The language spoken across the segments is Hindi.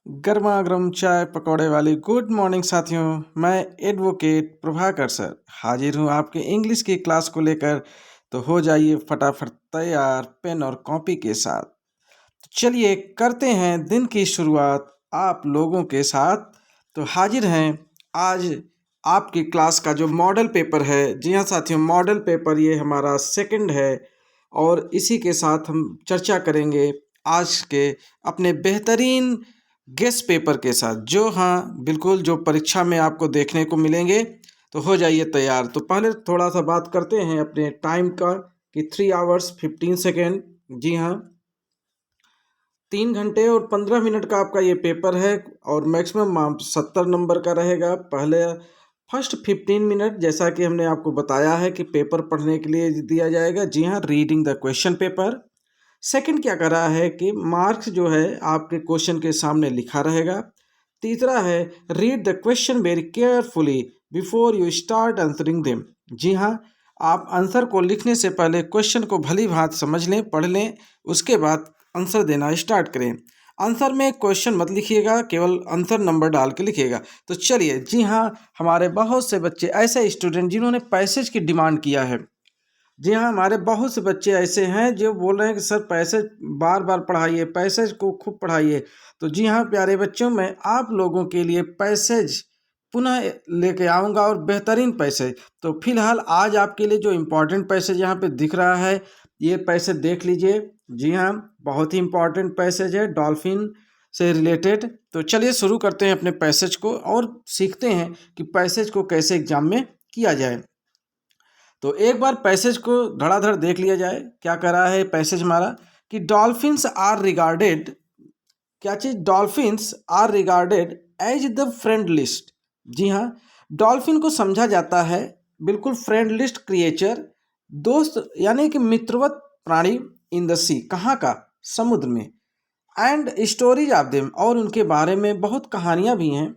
गर्मा गर्म चाय पकौड़े वाली गुड मॉर्निंग साथियों। मैं एडवोकेट प्रभाकर सर हाजिर हूँ आपके इंग्लिश की क्लास को लेकर। तो हो जाइए फटाफट तैयार पेन और कॉपी के साथ। तो चलिए करते हैं दिन की शुरुआत आप लोगों के साथ। तो हाजिर हैं आज आपकी क्लास का जो मॉडल पेपर है। जी हाँ साथियों, मॉडल पेपर ये हमारा सेकंड है और इसी के साथ हम चर्चा करेंगे आज के अपने बेहतरीन गेस पेपर के साथ, जो हाँ बिल्कुल जो परीक्षा में आपको देखने को मिलेंगे। तो हो जाइए तैयार। तो पहले थोड़ा सा बात करते हैं अपने टाइम का कि 3 hours 15 seconds। जी हाँ, 3 घंटे और 15 मिनट का आपका ये पेपर है और मैक्सिमम 70 नंबर का रहेगा। पहले फर्स्ट 15 मिनट जैसा कि हमने आपको बताया है कि पेपर पढ़ने के लिए दिया जाएगा। जी हाँ, reading the question paper. Second क्या कर रहा है कि मार्क्स जो है आपके क्वेश्चन के सामने लिखा रहेगा। तीसरा है read the question very carefully before you start answering them. जी हाँ, आप आंसर को लिखने से पहले क्वेश्चन को भली भांति समझ लें, पढ़ लें, उसके बाद आंसर देना स्टार्ट करें। आंसर में क्वेश्चन मत लिखिएगा, केवल आंसर नंबर डाल के लिखिएगा। तो चलिए, जी हाँ, हमारे बहुत से बच्चे ऐसे स्टूडेंट जिन्होंने पैसेज की डिमांड किया है। जी हाँ, हमारे बहुत से बच्चे ऐसे हैं जो बोल रहे हैं कि सर पैसेज बार बार पढ़ाइए, पैसेज को खूब पढ़ाइए। तो जी हाँ प्यारे बच्चों, मैं आप लोगों के लिए पैसेज पुनः लेके आऊँगा और बेहतरीन पैसेज। तो फिलहाल आज आपके लिए जो इम्पोर्टेंट पैसेज यहाँ पे दिख रहा है, ये पैसेज देख लीजिए। जी हाँ, बहुत ही इम्पोर्टेंट पैसेज है डॉल्फिन से रिलेटेड। तो चलिए शुरू करते हैं अपने पैसेज को और सीखते हैं कि पैसेज को कैसे एग्जाम में किया जाए। तो एक बार पैसेज को धड़ाधड़ देख लिया जाए। क्या कह रहा है पैसेज हमारा कि डॉल्फिन्स आर रिगार्डेड, क्या चीज़, dolphins are regarded as the friendliest. जी हाँ, डॉल्फिन को समझा जाता है बिल्कुल फ्रेंडलिस्ट क्रिएचर, दोस्त यानी कि मित्रवत प्राणी इन द सी, कहाँ का, समुद्र में। एंड स्टोरीज ऑफ देम, और उनके बारे में बहुत कहानियाँ भी हैं।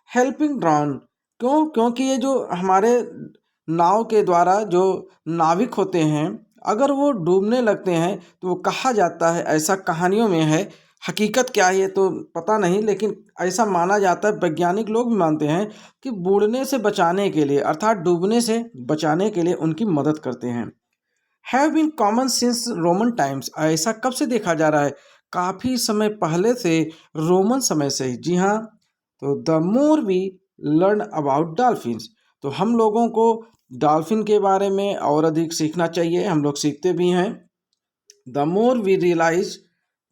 हेल्पिंग ड्राउन, क्यों, क्योंकि ये जो हमारे नाव के द्वारा जो नाविक होते हैं, अगर वो डूबने लगते हैं तो वो कहा जाता है, ऐसा कहानियों में है। हकीकत क्या है ये तो पता नहीं, लेकिन ऐसा माना जाता है, वैज्ञानिक लोग भी मानते हैं कि बूढ़ने से बचाने के लिए अर्थात डूबने से बचाने के लिए उनकी मदद करते हैं। Have been common since Roman times, ऐसा कब से देखा जा रहा है, काफ़ी समय पहले से, रोमन समय से ही। जी हाँ, तो the more we learn about dolphins, तो हम लोगों को डॉल्फिन के बारे में और अधिक सीखना चाहिए, हम लोग सीखते भी हैं। The more we realize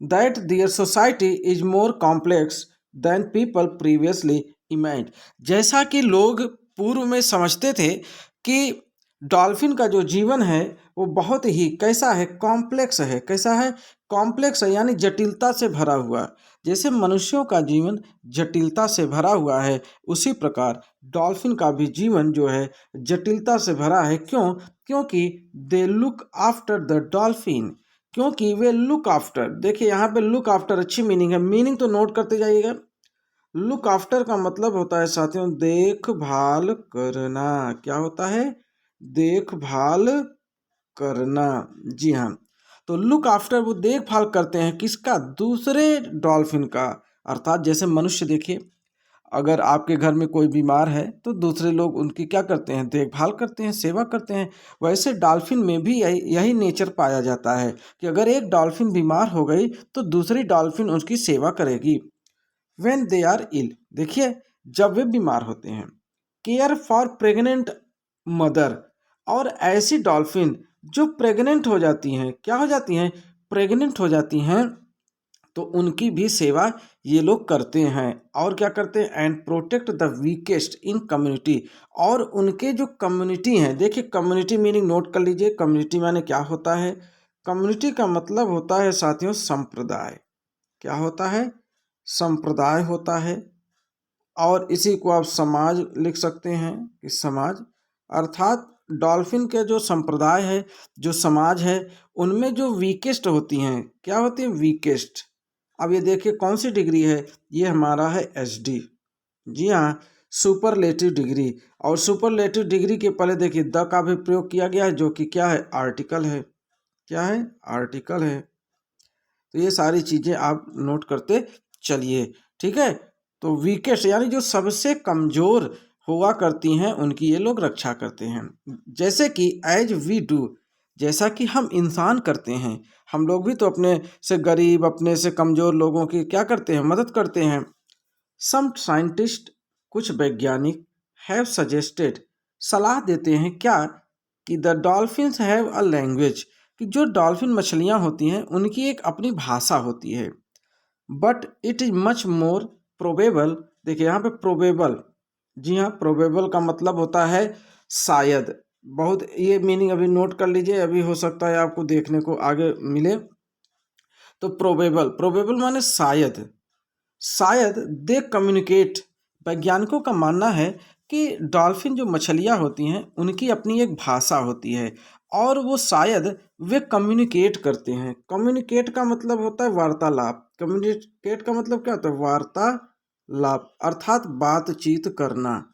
that their society is more complex than people previously imagine, जैसा कि लोग पूर्व में समझते थे कि डॉल्फिन का जो जीवन है वो बहुत ही कैसा है, कॉम्प्लेक्स है। कैसा है, कॉम्प्लेक्स है, यानी जटिलता से भरा हुआ। जैसे मनुष्यों का जीवन जटिलता से भरा हुआ है, उसी प्रकार डॉल्फिन का भी जीवन जो है जटिलता से भरा है। क्यों, क्योंकि they look after the dolphin, क्योंकि वे लुक आफ्टर, देखिए यहाँ पे लुक आफ्टर अच्छी मीनिंग है, मीनिंग तो नोट करते जाइएगा। लुक आफ्टर का मतलब होता है साथियों देखभाल करना। क्या होता है, देखभाल करना। जी हाँ, तो लुक आफ्टर वो देखभाल करते हैं किसका, दूसरे डॉल्फिन का। अर्थात जैसे मनुष्य देखिए, अगर आपके घर में कोई बीमार है तो दूसरे लोग उनकी क्या करते हैं, देखभाल करते हैं, सेवा करते हैं। वैसे डॉल्फिन में भी यही नेचर पाया जाता है कि अगर एक डॉल्फिन बीमार हो गई तो दूसरी डॉल्फिन उसकी सेवा करेगी। व्हेन दे आर इल, देखिए जब वे बीमार होते हैं। केयर फॉर प्रेग्नेंट मदर, और ऐसी डॉल्फिन जो प्रेग्नेंट हो जाती हैं, क्या हो जाती हैं, प्रेग्नेंट हो जाती हैं, तो उनकी भी सेवा ये लोग करते हैं। और क्या करते हैं, and protect the weakest in community, और उनके जो कम्युनिटी हैं, देखिए कम्युनिटी मीनिंग नोट कर लीजिए। कम्युनिटी माने क्या होता है, कम्युनिटी का मतलब होता है साथियों संप्रदाय। क्या होता है, संप्रदाय होता है। और इसी को आप समाज लिख सकते हैं कि समाज, अर्थात डॉल्फिन के जो संप्रदाय है, जो समाज है, उनमें जो वीकेस्ट होती हैं, क्या होती हैं, वीकेस्ट। अब ये देखिए कौन सी डिग्री है, ये हमारा है एचडी। जी हाँ, सुपरलेटिव डिग्री। और सुपरलेटिव डिग्री के पहले देखिए द का भी प्रयोग किया गया है, जो कि क्या है, आर्टिकल है। क्या है, आर्टिकल है। तो ये सारी चीज़ें आप नोट करते चलिए ठीक है। तो वीकेस्ट यानी जो सबसे कमज़ोर हुआ करती हैं उनकी ये लोग रक्षा करते हैं। जैसे कि एज वी डू, जैसा कि हम इंसान करते हैं, हम लोग भी तो अपने से गरीब, अपने से कमज़ोर लोगों की क्या करते हैं, मदद करते हैं। सम साइंटिस्ट, कुछ वैज्ञानिक, हैव सजेस्टेड, सलाह देते हैं क्या, कि the dolphins have a language, कि जो डॉल्फिन मछलियाँ होती हैं उनकी एक अपनी भाषा होती है। But it is much more probable, देखिए यहाँ पे प्रोबेबल, जी हाँ, प्रोबेबल का मतलब होता है शायद। बहुत ये मीनिंग अभी नोट कर लीजिए, अभी हो सकता है आपको देखने को आगे मिले। तो प्रोबेबल, प्रोबेबल माने शायद, शायद दे कम्युनिकेट, वैज्ञानिकों का मानना है कि डॉल्फिन जो मछलियाँ होती हैं उनकी अपनी एक भाषा होती है और वो शायद वे कम्युनिकेट करते हैं। कम्युनिकेट का मतलब होता है वार्तालाप, कम्युनिकेट का मतलब क्या होता है, वार्तालाप, अर्थात बातचीत करना।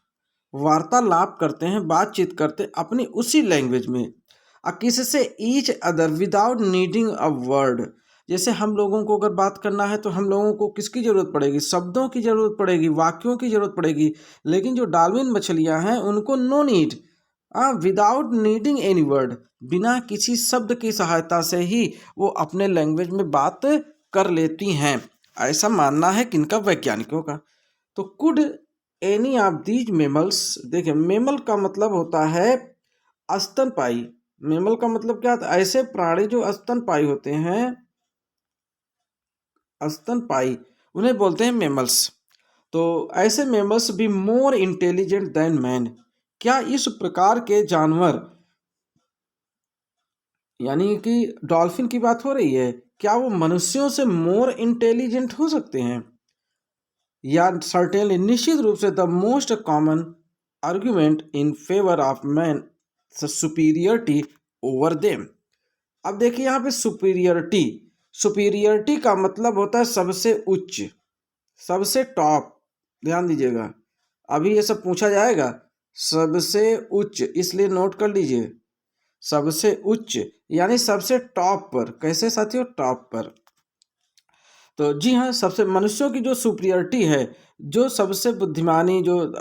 वार्तालाप करते हैं, बातचीत करते हैं अपनी उसी लैंग्वेज में, किससे, each other without needing a word. जैसे हम लोगों को अगर बात करना है तो हम लोगों को किसकी ज़रूरत पड़ेगी, शब्दों की ज़रूरत पड़ेगी, वाक्यों की ज़रूरत पड़ेगी। लेकिन जो डाल्फिन मछलियां हैं उनको no need, without needing any word, बिना किसी शब्द की सहायता से ही वो अपने लैंग्वेज में बात कर लेती हैं। ऐसा मानना है किनका, वैज्ञानिकों का। तो could any of these mammals, देखिए मेमल का मतलब होता है स्तनपाई। मेमल का मतलब क्या होता है, ऐसे प्राणी जो स्तनपाई होते हैं, स्तनपाई उन्हें बोलते हैं मेमल्स। तो ऐसे मेमल्स भी मोर इंटेलिजेंट देन मैन, क्या इस प्रकार के जानवर, यानी कि डॉल्फिन की बात हो रही है, क्या वो मनुष्यों से मोर इंटेलिजेंट हो सकते हैं, या सर्टेनली, निश्चित रूप से the most common argument in favour of man superiority over them. अब देखिए यहाँ पे सुपीरियरिटी, सुपीरियरिटी का मतलब होता है सबसे उच्च, सबसे टॉप। ध्यान दीजिएगा, अभी ये सब पूछा जाएगा, सबसे उच्च, इसलिए नोट कर लीजिए, सबसे उच्च यानी सबसे टॉप पर, कैसे साथियों, टॉप पर। तो जी हाँ, सबसे मनुष्यों की जो सुपीरियरिटी है, जो सबसे बुद्धिमानी, जो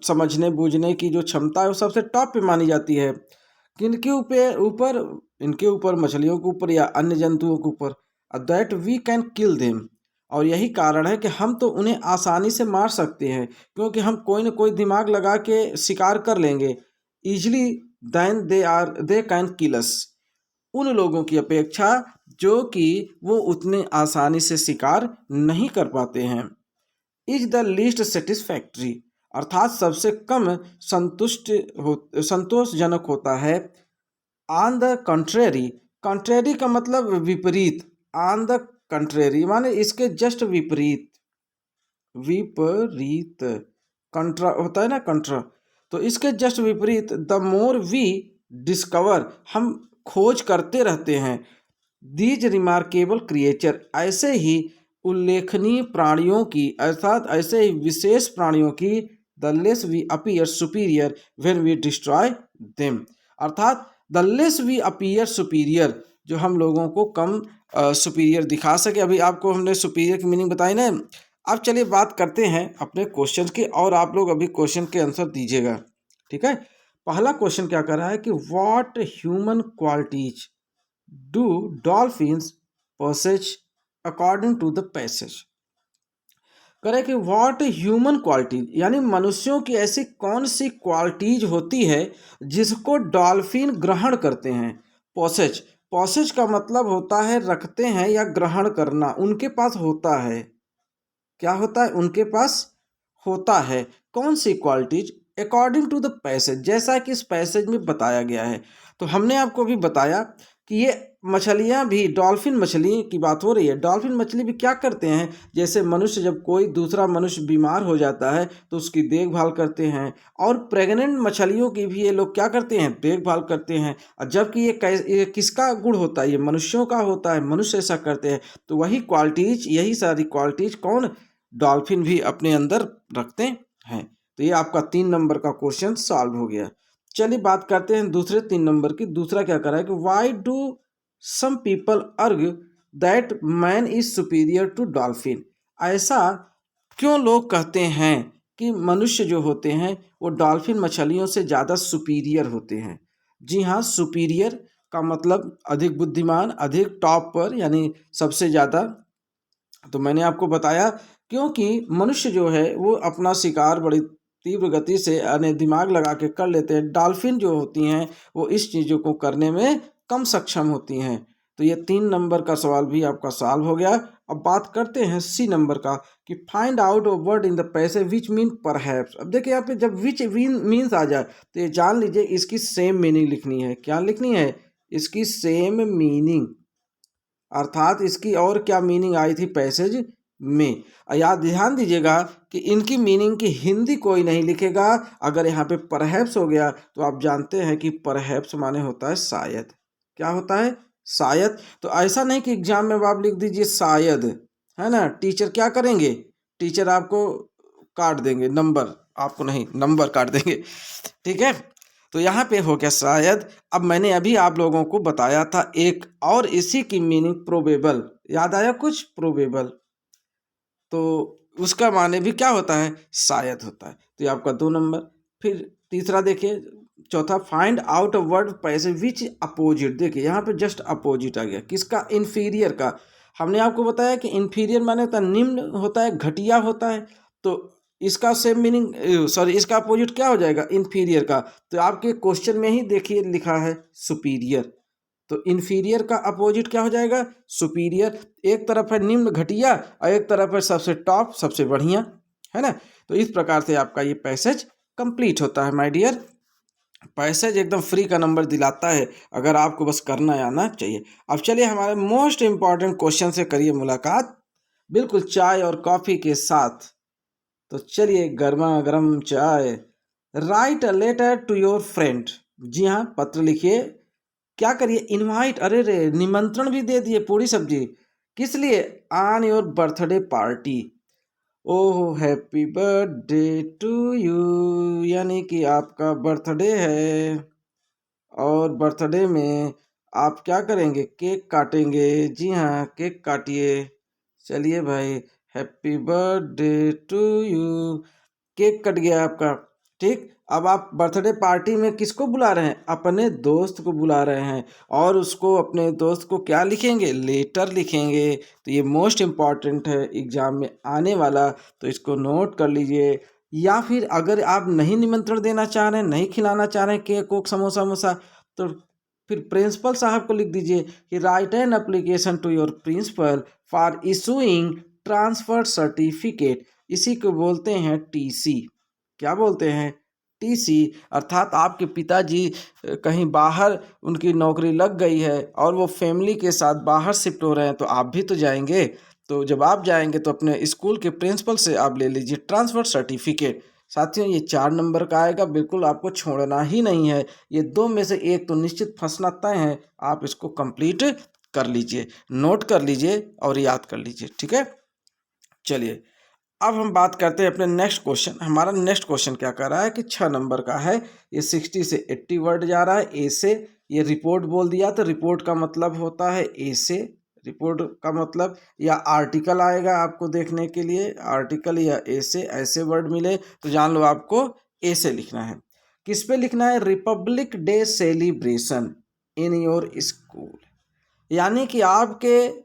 समझने बूझने की जो क्षमता है वो सबसे टॉप पे मानी जाती है। किनके ऊपर ऊपर, इनके ऊपर, मछलियों के ऊपर या अन्य जंतुओं के ऊपर। That we can kill them, और यही कारण है कि हम तो उन्हें आसानी से मार सकते हैं, क्योंकि हम कोई ना कोई दिमाग लगा के शिकार कर लेंगे easily then they can kill us, उन लोगों की अपेक्षा जो कि वो उतने आसानी से शिकार नहीं कर पाते हैं। इज द लीस्ट सेटिस्फैक्ट्री, अर्थात सबसे कम संतोषजनक होता है। ऑन द कंट्रेरी, कंट्रेरी का मतलब विपरीत, ऑन द कंट्रेरी माने इसके जस्ट विपरीत, विपरीत, कंट्रा होता है ना, कंट्रा। तो इसके जस्ट विपरीत, द मोर वी डिस्कवर, हम खोज करते रहते हैं, दीज रिमार्केबल क्रिएचर, ऐसे ही उल्लेखनीय प्राणियों की, अर्थात ऐसे ही विशेष प्राणियों की, the less we appear superior when we destroy them, अर्थात the less we appear superior, जो हम लोगों को कम सुपीरियर दिखा सके। अभी आपको हमने सुपीरियर की मीनिंग बताई ना। अब चलिए बात करते हैं अपने क्वेश्चन की, और आप लोग अभी क्वेश्चन के आंसर दीजिएगा, ठीक है। पहला क्वेश्चन क्या कर रहा है कि what human qualities do dolphins possess according to the passage. करें कि व्हाट ह्यूमन क्वालिटीज, यानी मनुष्यों की ऐसी कौन सी क्वालिटीज होती है जिसको डॉल्फिन ग्रहण करते हैं। पोसेज, पोसेज का मतलब होता है रखते हैं या ग्रहण करना, उनके पास होता है, क्या होता है, उनके पास होता है। कौन सी qualities, according to the passage, जैसा कि इस पैसेज में बताया गया है। तो हमने आपको भी बताया कि ये मछलियाँ भी, डॉल्फिन मछली की बात हो रही है, डॉल्फिन मछली भी क्या करते हैं, जैसे मनुष्य, जब कोई दूसरा मनुष्य बीमार हो जाता है तो उसकी देखभाल करते हैं, और प्रेग्नेंट मछलियों की भी ये लोग क्या करते हैं, देखभाल करते हैं। और जबकि ये किसका गुण होता है, ये मनुष्यों का होता है, मनुष्य ऐसा करते हैं। तो वही क्वालिटीज, यही सारी क्वालिटीज कौन, डॉल्फिन भी अपने अंदर रखते हैं। तो ये आपका 3 नंबर का क्वेश्चन सॉल्व हो गया। चलिए बात करते हैं दूसरे 3 नंबर की। दूसरा क्या कर रहा है कि why do some people argue that man is superior to dolphin, ऐसा क्यों लोग कहते हैं कि मनुष्य जो होते हैं वो डॉल्फिन मछलियों से ज़्यादा सुपीरियर होते हैं? जी हाँ, सुपीरियर का मतलब अधिक बुद्धिमान, अधिक टॉप पर, यानी सबसे ज़्यादा। तो मैंने आपको बताया क्योंकि मनुष्य जो है वो अपना शिकार बड़ी तीव्र गति से यानी दिमाग लगा के कर लेते हैं। डॉल्फिन जो होती हैं वो इस चीज़ों को करने में कम सक्षम होती हैं। तो ये 3 नंबर का सवाल भी आपका सॉल्व हो गया। अब बात करते हैं सी नंबर का कि find out a word in the passage which mean perhaps. अब देखिए यहाँ पे जब विच मीन्स आ जाए तो ये जान लीजिए इसकी सेम मीनिंग लिखनी है। क्या लिखनी है? इसकी सेम मीनिंग, अर्थात इसकी और क्या मीनिंग आई थी पैसेज में। याद ध्यान दीजिएगा कि इनकी मीनिंग की हिंदी कोई नहीं लिखेगा। अगर यहाँ पे परहैप्स हो गया तो आप जानते हैं कि परहैप्स माने होता है शायद। क्या होता है? शायद। तो ऐसा नहीं कि एग्जाम में आप लिख दीजिए शायद, है ना। टीचर क्या करेंगे? टीचर आपको काट देंगे, नंबर आपको नहीं, नंबर काट देंगे। ठीक है, तो यहाँ पे हो गया शायद। अब मैंने अभी आप लोगों को बताया था एक और इसी की मीनिंग प्रोबेबल, याद आया कुछ? प्रोबेबल, तो उसका माने भी क्या होता है? शायद होता है। तो ये आपका 2 नंबर। फिर तीसरा देखिए, चौथा, find out a word passage which opposite. देखिए यहाँ पे जस्ट अपोजिट आ गया, किसका? इन्फीरियर का। हमने आपको बताया कि इन्फीरियर माने होता है निम्न होता है, घटिया होता है। तो इसका सेम मीनिंग, सॉरी, इसका अपोजिट क्या हो जाएगा? इन्फीरियर का। तो आपके क्वेश्चन में ही देखिए लिखा है सुपीरियर। तो इन्फीरियर का अपोजिट क्या हो जाएगा? सुपीरियर। एक तरफ है निम्न घटिया और एक तरफ है सबसे टॉप सबसे बढ़िया, है ना। तो इस प्रकार से आपका ये पैसेज कंप्लीट होता है माय डियर। पैसेज एकदम फ्री का नंबर दिलाता है, अगर आपको बस करना आना चाहिए। अब चलिए हमारे मोस्ट इंपॉर्टेंट क्वेश्चन से करिए मुलाकात, बिल्कुल चाय और कॉफ़ी के साथ। तो चलिए, गर्मा गर्म चाय। Write a letter to your friend. जी हाँ, पत्र लिखिए। क्या करिए? इनवाइट, अरे रे, निमंत्रण भी दे दिए, पूरी सब्जी। किस लिए? On your birthday party. Oh, happy birthday to you, यानी कि आपका बर्थडे है और बर्थडे में आप क्या करेंगे? केक काटेंगे। जी हाँ, केक काटिए। चलिए भाई, happy birthday to you. Cake कट गया आपका। ठीक, अब आप बर्थडे पार्टी में किसको बुला रहे हैं? अपने दोस्त को बुला रहे हैं। और उसको, अपने दोस्त को क्या लिखेंगे? लेटर लिखेंगे। तो ये मोस्ट इम्पॉर्टेंट है, एग्जाम में आने वाला, तो इसको नोट कर लीजिए। या फिर अगर आप नहीं निमंत्रण देना चाह रहे हैं, नहीं खिलाना चाह रहे हैं केक कोक समोसा वमोसा, तो फिर प्रिंसिपल साहब को लिख दीजिए कि write an application to your principal for issuing transfer certificate. इसी को बोलते हैं टीसी। क्या बोलते हैं? टीसी। अर्थात आपके पिताजी कहीं बाहर, उनकी नौकरी लग गई है और वो फैमिली के साथ बाहर शिफ्ट हो रहे हैं, तो आप भी तो जाएंगे। तो जब आप जाएंगे तो अपने स्कूल के प्रिंसिपल से आप ले लीजिए ट्रांसफ़र सर्टिफिकेट। साथियों, ये 4 नंबर का आएगा, बिल्कुल आपको छोड़ना ही नहीं है। ये 2 में से एक तो निश्चित फंसना तय है। आप इसको कंप्लीट कर लीजिए, नोट कर लीजिए और याद कर लीजिए। ठीक है, चलिए अब हम बात करते हैं अपने नेक्स्ट क्वेश्चन। हमारा नेक्स्ट क्वेश्चन क्या कर रहा है कि 6 नंबर का है। ये 60 से 80 वर्ड जा रहा है। ए से, ये रिपोर्ट बोल दिया तो रिपोर्ट का मतलब होता है ए से। रिपोर्ट का मतलब, या आर्टिकल आएगा आपको देखने के लिए, आर्टिकल या ए से, ऐसे वर्ड मिले तो जान लो आपको ए से लिखना है। किस पे लिखना है? Republic day celebration in your school, यानी कि आपके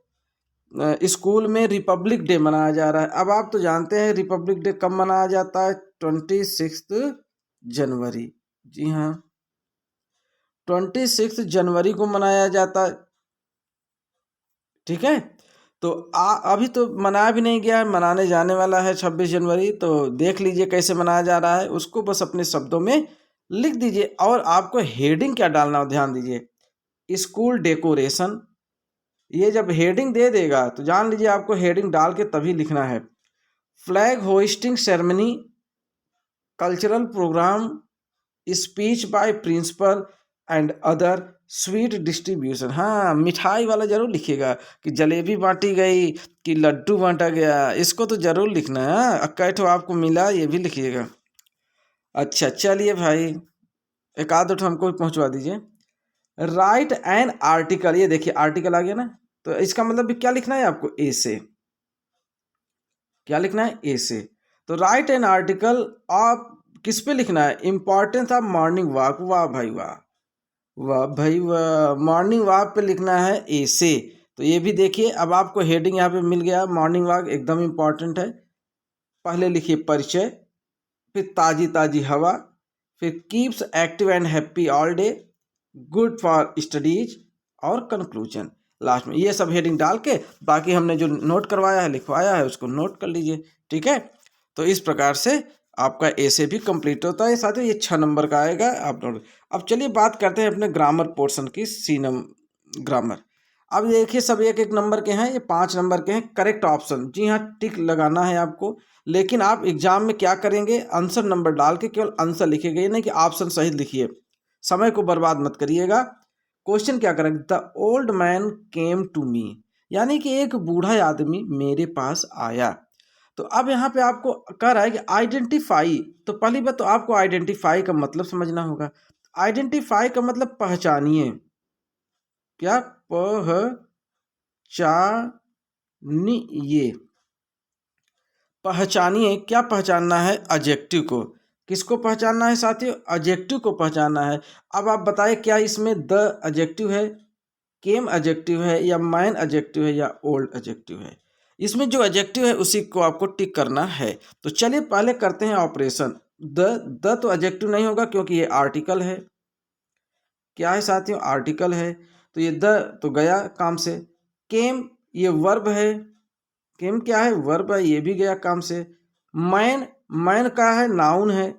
स्कूल में रिपब्लिक डे मनाया जा रहा है। अब आप तो जानते हैं रिपब्लिक डे कब मनाया जाता है? 26 जनवरी। जी हाँ, 26 जनवरी को मनाया जाता है। ठीक है, तो अभी तो मनाया भी नहीं गया है, मनाने जाने वाला है 26 जनवरी। तो देख लीजिए कैसे मनाया जा रहा है, उसको बस अपने शब्दों में लिख दीजिए। और आपको हेडिंग क्या डालना हो, ध्यान दीजिए। School decoration. ये जब हेडिंग दे देगा तो जान लीजिए आपको हेडिंग डाल के तभी लिखना है। Flag hoisting ceremony, cultural programme, speech by principal and other, sweet distribution. हाँ, मिठाई वाला जरूर लिखिएगा कि जलेबी बांटी गई कि लड्डू बांटा गया, इसको तो जरूर लिखना है। कै ठो आपको मिला, ये भी लिखिएगा। अच्छा, चलिए भाई, एक आध ठो हमको पहुंचवा दीजिए। राइट एन आर्टिकल, ये देखिए आर्टिकल आ गया ना, तो इसका मतलब भी क्या लिखना है आपको? ए से। क्या लिखना है? ए से। तो राइट एन आर्टिकल आप किस पे लिखना है? Importance of morning walk. वाह भाई वाह, वाह भाई वाह, मॉर्निंग वॉक पे लिखना है ए से। तो ये भी देखिए, अब आपको हेडिंग यहाँ पे मिल गया, मॉर्निंग वॉक एकदम इम्पॉर्टेंट है। पहले लिखिए परिचय, फिर ताज़ी ताज़ी हवा, फिर keeps active and happy all day, good for studies, और कंक्लूजन लास्ट में। ये सब हेडिंग डाल के बाकी हमने जो नोट करवाया है, लिखवाया है, उसको नोट कर लीजिए। ठीक है, तो इस प्रकार से आपका ए से भी कंप्लीट होता है। साथ ही ये 6 नंबर का आएगा, आप नोट। अब चलिए बात करते हैं अपने ग्रामर पोर्शन की, सी ग्रामर। अब देखिए सब एक एक नंबर के हैं, ये 5 नंबर के हैं। करेक्ट ऑप्शन, जी हाँ, टिक लगाना है आपको। लेकिन आप एग्जाम में क्या करेंगे, आंसर नंबर डाल के केवल आंसर लिखेंगे, नहीं कि ऑप्शन सहित लिखिए, समय को बर्बाद मत करिएगा। क्वेश्चन क्या करेंगे, the old man came to me, यानी कि एक बूढ़ा आदमी मेरे पास आया। तो अब यहाँ पे आपको कह रहा है कि आइडेंटिफाई, तो पहली बात तो आपको आइडेंटिफाई का मतलब समझना होगा। आइडेंटिफाई का मतलब पहचानिए, क्या? पहचानिए, पहचानिए। क्या पहचानना है? एडजेक्टिव को। किसको पहचानना है साथियों? एडजेक्टिव को पहचानना है। अब आप बताएं, क्या इसमें द एडजेक्टिव है, केम एडजेक्टिव है, या मैन एडजेक्टिव है, या ओल्ड एडजेक्टिव है? इसमें जो एडजेक्टिव है उसी को आपको टिक करना है। तो चलिए पहले करते हैं ऑपरेशन। द तो एडजेक्टिव नहीं होगा क्योंकि ये आर्टिकल है। क्या है साथियों? आर्टिकल है। तो ये द तो गया काम से। केम ये वर्ब है, केम क्या है? वर्ब है, ये भी गया काम से। मैन, मैन का है, नाउन है।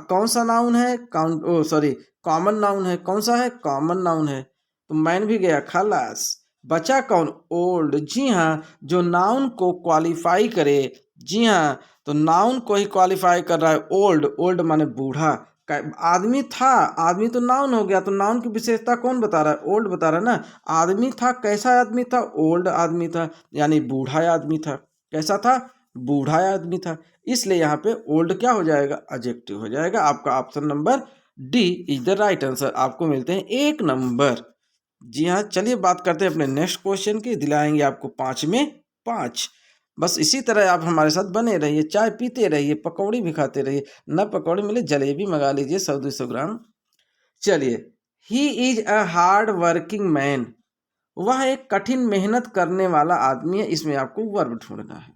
कौन सा नाउन है? कॉमन नाउन है। कौन सा है? कॉमन नाउन है। तो मैन भी गया, खलास। बचा कौन? ओल्ड। जी हाँ, जो नाउन को क्वालिफाई करे। जी हाँ, तो नाउन को ही क्वालिफाई कर रहा है ओल्ड। ओल्ड माने बूढ़ा। आदमी था, आदमी तो नाउन हो गया, तो नाउन की विशेषता कौन बता रहा है? ओल्ड बता रहा है ना। आदमी था, कैसा आदमी था? ओल्ड आदमी था, यानी बूढ़ा आदमी था। कैसा था? बूढ़ा आदमी था। इसलिए यहाँ पे ओल्ड क्या हो जाएगा? एडजेक्टिव हो जाएगा। आपका option number D is the right answer. आपको मिलते हैं 1 नंबर। जी हाँ, चलिए बात करते हैं अपने नेक्स्ट क्वेश्चन की। दिलाएंगे आपको 5 में 5। बस इसी तरह आप हमारे साथ बने रहिए, चाय पीते रहिए, पकौड़ी भी खाते रहिए। न पकौड़ी मिले, जलेबी मंगा लीजिए 100-200 ग्राम। चलिए, he is a hard working man, वह एक कठिन मेहनत करने वाला आदमी है। इसमें आपको वर्ब ढूंढना है।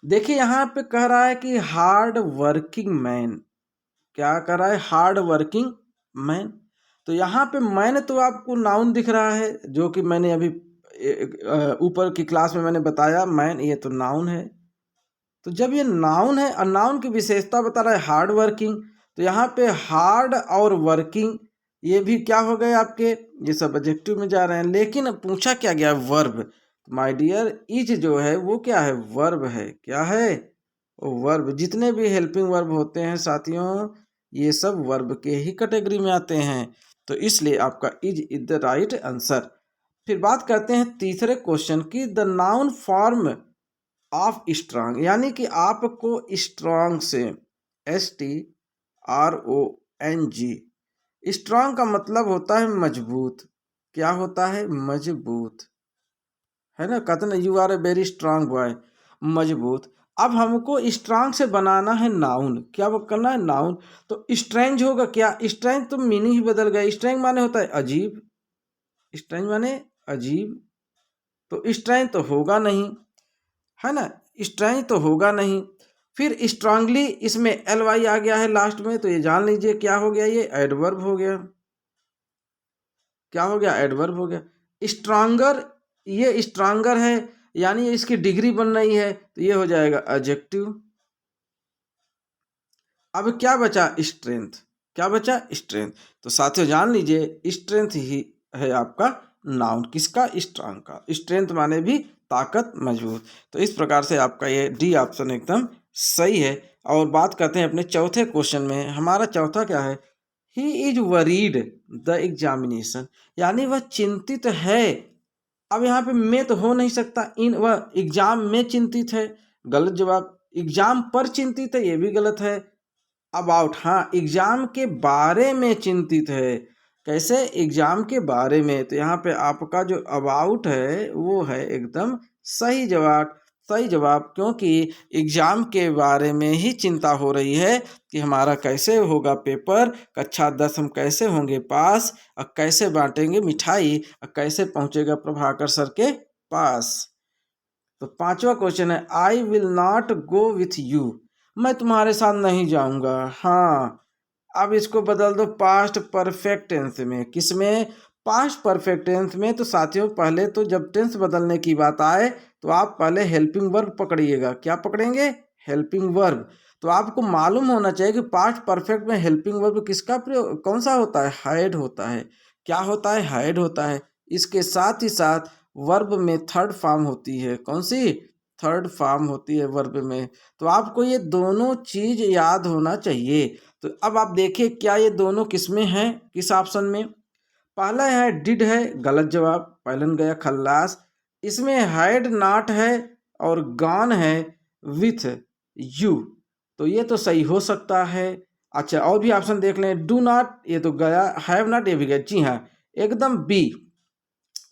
देखिए यहाँ पे कह रहा है कि हार्ड वर्किंग मैन। क्या कर रहा है? Hard working man. तो यहाँ पे मैन तो आपको नाउन दिख रहा है, जो कि मैंने अभी ऊपर की क्लास में मैंने बताया, मैन ये तो नाउन है। तो जब ये नाउन है और नाउन की विशेषता बता रहा है हार्ड वर्किंग, तो यहाँ पे हार्ड और वर्किंग ये भी क्या हो गए आपके? ये सब एडजेक्टिव में जा रहे हैं। लेकिन पूछा क्या गया? वर्ब। माय डियर, इज जो है वो क्या है? वर्ब है। क्या है? वर्ब। जितने भी हेल्पिंग वर्ब होते हैं साथियों, ये सब वर्ब के ही कैटेगरी में आते हैं। तो इसलिए आपका इज द राइट आंसर। फिर बात करते हैं तीसरे क्वेश्चन की, the noun form of strong, यानी कि आपको स्ट्रांग से, STRONG, स्ट्रांग का मतलब होता है मजबूत। क्या होता है? मजबूत, है ना। कहते ना, you are a very strong boy, मजबूत। अब हमको स्ट्रांग से बनाना है नाउन। क्या वो करना है? नाउन। तो स्ट्रेंज होगा क्या? स्ट्रेंज तो मीनिंग ही बदल गया। स्ट्रेंज माने होता है अजीब, स्ट्रेंज माने अजीब। तो स्ट्रेंज तो होगा नहीं, है ना। स्ट्रेंज तो होगा नहीं। फिर स्ट्रांगली, इसमें LY आ गया है लास्ट में, तो ये जान लीजिए क्या हो गया? ये एडवर्ब हो गया। क्या हो गया? एडवर्ब हो गया। स्ट्रांगर, ये स्ट्रांगर है, यानी इसकी डिग्री बन रही है, तो ये हो जाएगा एडजेक्टिव। अब क्या बचा? स्ट्रेंथ। क्या बचा? स्ट्रेंथ। तो साथियों जान लीजिए, स्ट्रेंथ ही है आपका नाउन। किसका? स्ट्रांग का। स्ट्रेंथ माने भी ताकत, मजबूत। तो इस प्रकार से आपका ये डी ऑप्शन एकदम सही है। और बात करते हैं अपने चौथे क्वेश्चन में। हमारा चौथा क्या है? He is worried the examination, यानी वह चिंतित है। अब यहाँ पे में तो हो नहीं सकता, इन वह एग्जाम में चिंतित है, गलत जवाब। एग्जाम पर चिंतित है, ये भी गलत है। अबाउट, हाँ, एग्जाम के बारे में चिंतित है। कैसे? एग्जाम के बारे में। तो यहाँ पे आपका जो अबाउट है वो है एकदम सही जवाब। सही जवाब, क्योंकि एग्जाम के बारे में ही चिंता हो रही है कि हमारा कैसे होगा पेपर, कक्षा 10 हम कैसे होंगे पास, और कैसे बांटेंगे मिठाई, और कैसे पहुंचेगा प्रभाकर सर के पास। तो पांचवा क्वेश्चन है, I will not go with you, मैं तुम्हारे साथ नहीं जाऊंगा। हाँ, अब इसको बदल दो पास्ट परफेक्ट टेंस में। किसमें? पास्ट परफेक्ट टेंस में। तो साथियों, पहले तो जब टेंस बदलने की बात आए तो आप पहले हेल्पिंग वर्ब पकड़िएगा। क्या पकड़ेंगे? Helping verb. तो आपको मालूम होना चाहिए कि पास्ट परफेक्ट में हेल्पिंग वर्ब किसका प्रयोग, कौन सा होता है? हैड होता है। क्या होता है? हैड होता है। इसके साथ ही साथ वर्ब में थर्ड फॉर्म होती है। कौन सी? थर्ड फॉर्म होती है वर्ब में। तो आपको ये दोनों चीज याद होना चाहिए। तो अब आप देखिए क्या ये दोनों किसमें हैं, किस ऑप्शन में? पहला है डिड है, गलत जवाब, पहलन गया खल्लास। इसमें हैड नॉट है और गॉन है विथ यू, तो ये तो सही हो सकता है। अच्छा, और भी ऑप्शन देख लें। डू नॉट, ये तो गया। हैव नॉट, ये भी गया। जी हाँ, एकदम बी,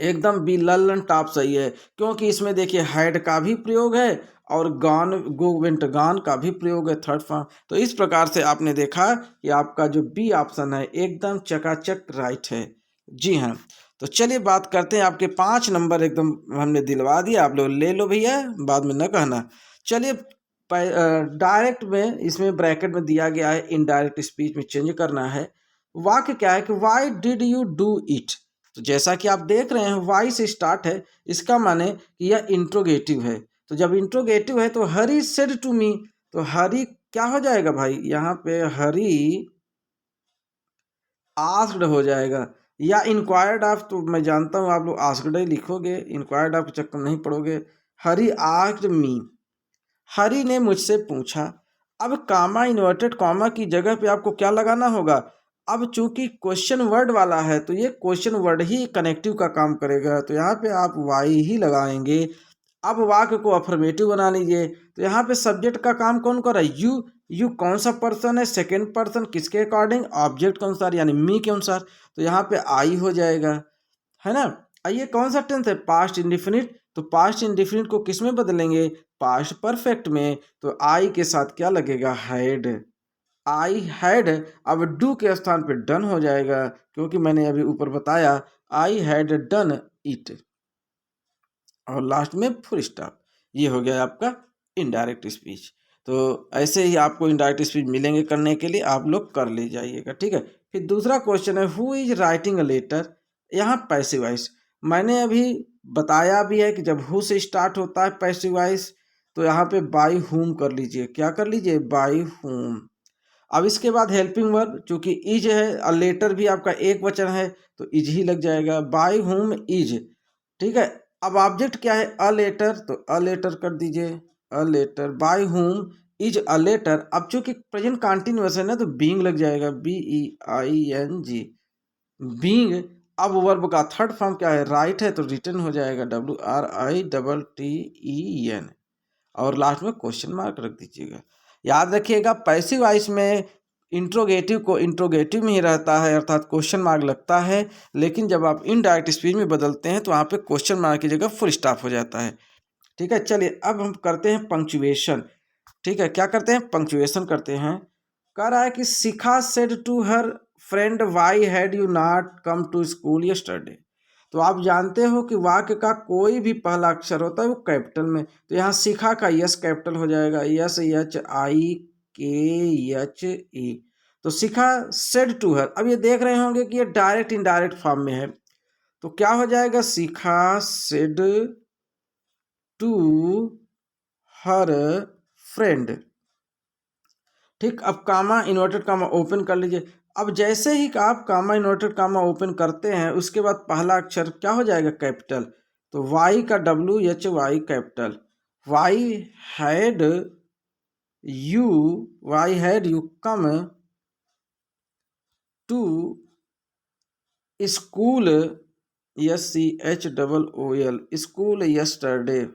एकदम बी ललन टॉप सही है, क्योंकि इसमें देखिए हैड का भी प्रयोग है और गॉन, गो वेंट गॉन का भी प्रयोग है, थर्ड फॉर्म। तो इस प्रकार से आपने देखा कि आपका जो बी ऑप्शन है एकदम चकाचक राइट है। जी हाँ, तो चलिए बात करते हैं। आपके 5 नंबर एकदम हमने दिलवा दिया, आप लोग ले लो भैया, बाद में न कहना। चलिए, डायरेक्ट में इसमें ब्रैकेट में दिया गया है, इनडायरेक्ट स्पीच में चेंज करना है। वाक्य क्या है कि why did you do it. तो जैसा कि आप देख रहे हैं वाई से स्टार्ट है, इसका माने कि यह इंट्रोगेटिव है। तो जब इंट्रोगेटिव है तो हरी सेड टू मी, तो हरी क्या हो जाएगा भाई? यहाँ पे हरी आस्क्ड हो जाएगा, या इंक्वायर्ड ऑफ, तो मैं जानता हूँ आप लोग आस्क्ड ही लिखोगे, इंक्वायर्ड ऑफ के चक्कर नहीं पड़ोगे। हरी आस्क्ड मी, हरी ने मुझसे पूछा। अब कामा, इन्वर्टेड कॉमा की जगह पे आपको क्या लगाना होगा? अब चूंकि क्वेश्चन वर्ड वाला है तो ये क्वेश्चन वर्ड ही कनेक्टिव का काम करेगा, तो यहाँ पे आप वाई ही लगाएंगे। अब वाक्य को अफर्मेटिव बना लीजिए। तो यहाँ पे सब्जेक्ट का काम कौन कर रहा है? यू। यू कौन सा पर्सन है? सेकेंड पर्सन, किसके अकॉर्डिंग? ऑब्जेक्ट के अनुसार, यानी मी के अनुसार। तो यहाँ पे आई हो जाएगा, है ना। आइए, कौन सा टेंस है? Past indefinite. तो पास्ट इंडिफिनिट को किस में बदलेंगे? पास्ट परफेक्ट में। तो आई के साथ क्या लगेगा? हैड। I had. अब डू के स्थान पे डन हो जाएगा, क्योंकि मैंने अभी ऊपर बताया आई हैड डन इट, और लास्ट में फुल स्टॉप। ये हो गया आपका इनडायरेक्ट स्पीच। तो ऐसे ही आपको इनडायरेक्ट स्पीच मिलेंगे करने के लिए, आप लोग कर ले जाइएगा, ठीक है। फिर दूसरा क्वेश्चन है, who is writing a letter. यहाँ पैसिव वॉइस मैंने अभी बताया भी है कि जब हु से स्टार्ट होता है पैसिव वॉइस, तो यहाँ पे बाई हुम कर लीजिए। क्या कर लीजिए? बाई हुम। अब इसके बाद हेल्पिंग वर्ब, चूंकि इज है और लेटर भी आपका एक वचन है, तो इज ही लग जाएगा। बाई हुम इज, ठीक है। अब ऑब्जेक्ट क्या है? अ लेटर, तो अ लेटर कर दीजिए, a letter. By whom is a letter. अब चूंकि प्रेजेंट कंटिन्यूअस है ना, तो बीइंग लग जाएगा, B E I N G, being. अब वर्ब का थर्ड फॉर्म क्या है? राइट है, तो रिटन हो जाएगा, W R I double T E N, और लास्ट में क्वेश्चन मार्क रख दीजिएगा। याद रखिएगा, पैसिव वॉइस में इंट्रोगेटिव को इंट्रोगेटिव में ही रहता है, अर्थात क्वेश्चन मार्क लगता है। लेकिन जब आप इनडायरेक्ट स्पीच में बदलते हैं तो वहाँ पे क्वेश्चन मार्क की जगह फुल स्टॉप हो जाता है, ठीक है। चलिए, अब हम करते हैं पंक्चुएशन, ठीक है। क्या करते हैं? पंक्चुएशन करते हैं। कह रहा है कि Shikha said to her friend, why had you not come to school yesterday. तो आप जानते हो कि वाक्य का कोई भी पहला अक्षर होता है वो कैपिटल में। तो यहाँ शिखा का यस कैपिटल हो जाएगा, यस एच आई के एच ई। तो शिखा सेड टू हर, अब ये देख रहे होंगे कि ये डायरेक्ट इनडायरेक्ट फॉर्म में है, तो क्या हो जाएगा? शिखा सेड टू हर फ्रेंड, ठीक। अब कामा, इन्वर्टेड कामा ओपन कर लीजिए। अब जैसे ही आप कामा, इन्वर्टेड कामा ओपन करते हैं, उसके बाद पहला अक्षर क्या हो जाएगा? कैपिटल। तो वाई का W H Y capital. Why had you, why had you come to school, S C H double O L, school yesterday,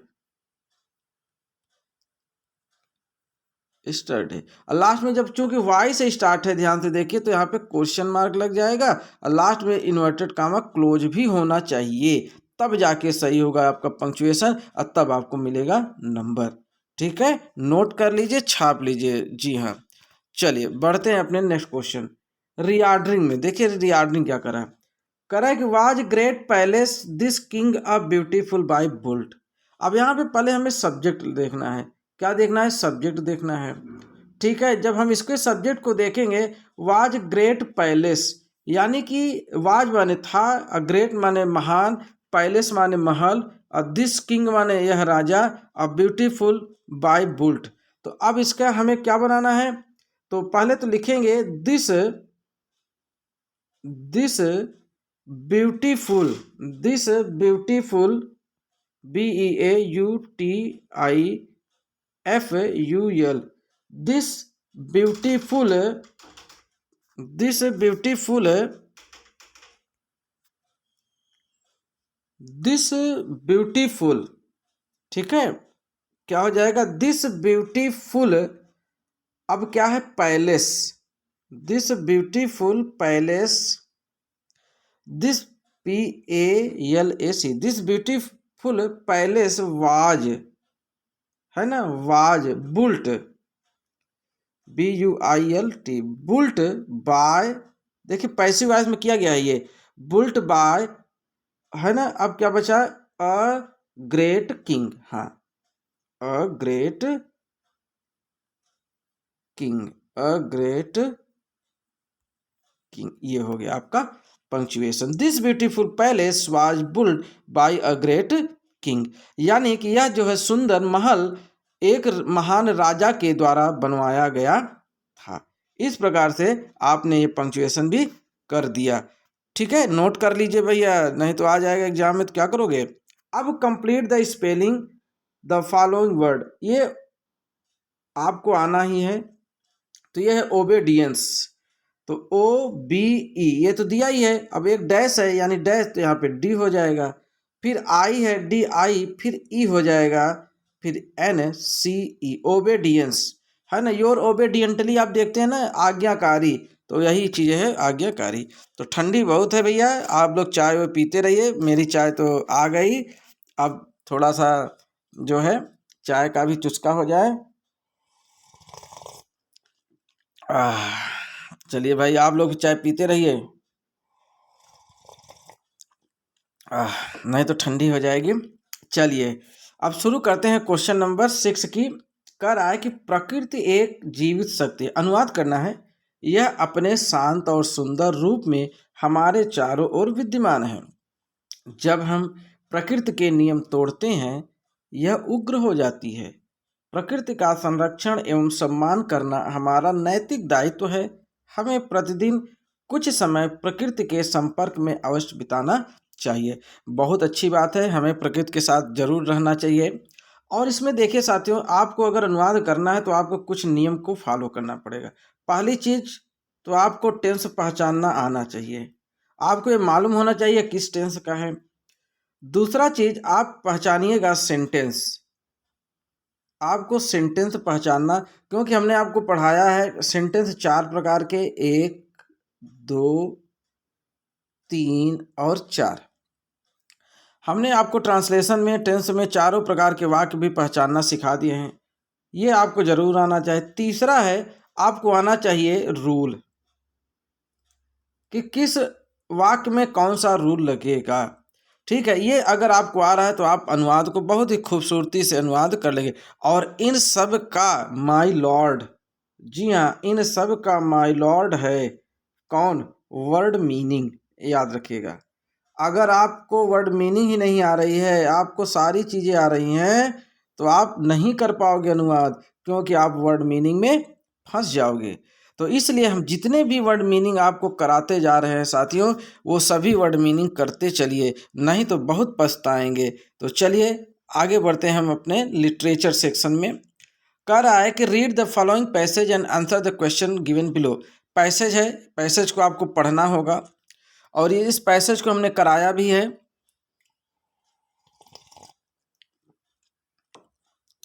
study. और लास्ट में जब चूंकि वाई से स्टार्ट है, ध्यान से देखिए, तो यहाँ पे क्वेश्चन मार्क लग जाएगा, और लास्ट में इन्वर्टेड कामा क्लोज भी होना चाहिए। तब जाके सही होगा आपका पंक्चुएशन और तब आपको मिलेगा नंबर। ठीक है, नोट कर लीजिए, छाप लीजिए। जी हाँ, चलिए बढ़ते हैं अपने नेक्स्ट क्वेश्चन। रीऑर्डरिंग में देखिए रीऑर्डरिंग क्या करा है कि was great palace this king a beautiful by built. अब यहाँ पे पहले हमें सब्जेक्ट देखना है। क्या देखना है? सब्जेक्ट देखना है। ठीक है, जब हम इसके सब्जेक्ट को देखेंगे, वाज ग्रेट पैलेस, यानी कि वाज माने था, अ ग्रेट माने महान, पैलेस माने महल, और दिस किंग माने यह राजा, अ ब्यूटीफुल बाय बुल्ट। तो अब इसका हमें क्या बनाना है? तो पहले तो लिखेंगे this this beautiful, this beautiful, BEAUTIFUL, this beautiful, this beautiful, this beautiful. ठीक है, क्या हो जाएगा? This beautiful. अब क्या है? Palace, this beautiful palace, this PALAC, this beautiful palace was, है ना, was built, BUILT, built by, देखिए पैसिव वॉइस में किया गया है ये, बुल्ट बाय, है ना। अब क्या बचा? अ ग्रेट किंग, हाँ, a great king, a great king, ये हो गया आपका punctuation. This beautiful palace was built by a great king, यानी कि यह जो है सुंदर महल एक महान राजा के द्वारा बनवाया गया था। इस प्रकार से आपने ये पंक्चुएशन भी कर दिया। ठीक है, नोट कर लीजिए भैया, नहीं तो आ जाएगा एग्जाम में तो क्या करोगे। अब complete the spelling the following word, ये आपको आना ही है। तो ये है ओबेडियंस, तो OBE ये तो दिया ही है। अब एक डैश है यानी डैश, तो यहाँ पे D हो जाएगा। फिर I है DI, फिर E हो जाएगा, फिर NCE, ओबेडियंस, है ना। योर ओबेडियंटली आप देखते हैं ना, आज्ञाकारी, तो यही चीज़ है आज्ञाकारी। तो ठंडी बहुत है भैया, आप लोग चाय वो पीते रहिए, मेरी चाय तो आ गई। अब थोड़ा सा जो है चाय का भी चुस्का हो जाए। चलिए भाई, आप लोग चाय पीते रहिए, नहीं तो ठंडी हो जाएगी। चलिए अब शुरू करते हैं क्वेश्चन नंबर 6 की। कह रहा है कि प्रकृति एक जीवित शक्ति, अनुवाद करना है, यह अपने शांत और सुंदर रूप में हमारे चारों ओर विद्यमान है। जब हम प्रकृति के नियम तोड़ते हैं, यह उग्र हो जाती है। प्रकृति का संरक्षण एवं सम्मान करना हमारा नैतिक दायित्व है। हमें प्रतिदिन कुछ समय प्रकृति के संपर्क में अवश्य बिताना चाहिए। बहुत अच्छी बात है, हमें प्रकृति के साथ जरूर रहना चाहिए। और इसमें देखिए साथियों, आपको अगर अनुवाद करना है तो आपको कुछ नियम को फॉलो करना पड़ेगा। पहली चीज तो आपको टेंस पहचानना आना चाहिए, आपको ये मालूम होना चाहिए किस टेंस का है। दूसरा चीज, आप पहचानिएगा सेंटेंस, आपको सेंटेंस पहचानना, क्योंकि हमने आपको पढ़ाया है सेंटेंस 4 प्रकार के, 1, 2, 3 और 4। हमने आपको ट्रांसलेशन में टेंस में चारों प्रकार के वाक्य भी पहचानना सिखा दिए हैं, ये आपको जरूर आना चाहिए। तीसरा है, आपको आना चाहिए रूल, कि किस वाक्य में कौन सा रूल लगेगा। ठीक है, ये अगर आपको आ रहा है तो आप अनुवाद को बहुत ही खूबसूरती से अनुवाद कर लेंगे। और इन सब का माय लॉर्ड, जी हाँ, इन सब का माय लॉर्ड है कौन? वर्ड मीनिंग, याद रखिएगा। अगर आपको वर्ड मीनिंग ही नहीं आ रही है, आपको सारी चीज़ें आ रही हैं, तो आप नहीं कर पाओगे अनुवाद, क्योंकि आप वर्ड मीनिंग में फंस जाओगे। तो इसलिए हम जितने भी वर्ड मीनिंग आपको कराते जा रहे हैं साथियों, वो सभी वर्ड मीनिंग करते चलिए, नहीं तो बहुत पछताएंगे। तो चलिए आगे बढ़ते हैं हम अपने लिटरेचर सेक्शन में। कह रहा है कि read the following passage and answer the question given below. Passage है, पैसेज को आपको पढ़ना होगा, और ये इस पैसेज को हमने कराया भी है।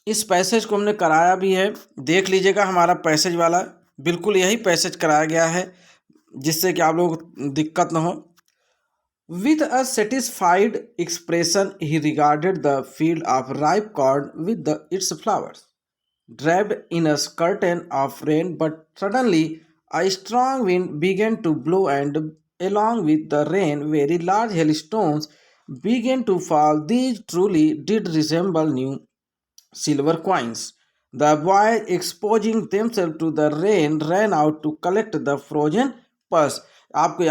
इस पैसेज को हमने कराया भी है, देख लीजिएगा, हमारा पैसेज वाला बिल्कुल यही पैसेज कराया गया है, जिससे कि आप लोग दिक्कत ना हो। With a satisfied expression, he regarded the field of ripe corn with its flowers, draped in a curtain of rain. But suddenly a strong wind began to blow, and along with the rain, very large hailstones began to fall. These truly did resemble new silver coins. The boys, exposing themselves to the rain, ran out to collect the frozen pulse. आपको